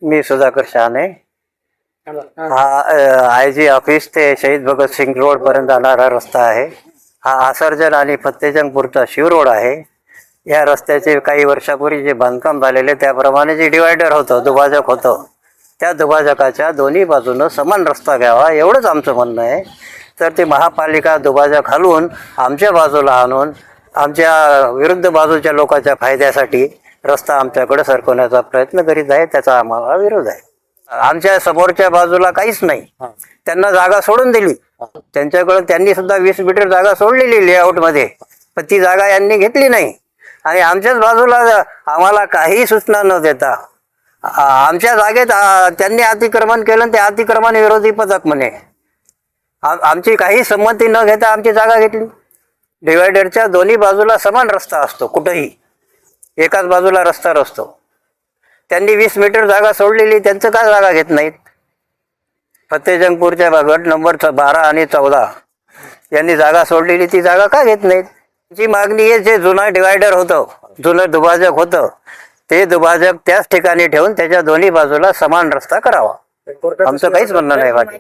मी सुधाकर शहाणे. हा IG office ते शहीद भगतसिंग रोड पर्यंत जाणारा रस्ता आहे. हा आसर्जन आणि फत्तेजंगपूरचा शिव रोड आहे. या रस्त्याचे काही वर्षापूर्वी जे बांधकाम झालेले त्याप्रमाणे जे डिवायडर होतं, दुभाजक होतं, त्या दुभाजकाच्या दोन्ही बाजूनं समान रस्ता घ्यावा एवढंच आमचं म्हणणं आहे. तर ते महापालिका दुभाजक हलवून आमच्या बाजूला आणून आमच्या विरुद्ध बाजूच्या लोकांच्या फायद्यासाठी रस्ता आमच्याकडे सरकवण्याचा प्रयत्न करीत आहे. त्याचा आम्हाला विरोध आहे. आमच्या समोरच्या बाजूला काहीच नाही, त्यांना जागा सोडून दिली. त्यांच्याकडे त्यांनी सुद्धा 20 मीटर जागा सोडलेली लेआउटमध्ये, पण ती जागा यांनी घेतली नाही. आणि आमच्याच बाजूला आम्हाला काही सूचना न देता आमच्या जागेत त्यांनी अतिक्रमण केलं. ते अतिक्रमण विरोधी पथक म्हणे आमची काही संमती न घेता आमची जागा घेतली. डिवायडरच्या दोन्ही बाजूला समान रस्ता असतो, कुठंही एकाच बाजूला रस्ता नसतो. त्यांनी 20 मीटर जागा सोडलेली, त्यांचं काय जागा घेत नाहीत. फत्तेजंगपूरच्या गट नंबर 12 आणि 14 यांनी जागा सोडलेली, ती जागा का घेत नाहीत. जी मागणी आहे, जे जुना डिवायडर होतं, जुनं दुभाजक होतं, ते दुभाजक त्याच ठिकाणी ठेवून त्याच्या दोन्ही बाजूला समान रस्ता करावा. आमचं काहीच म्हणणं नाही बाकी.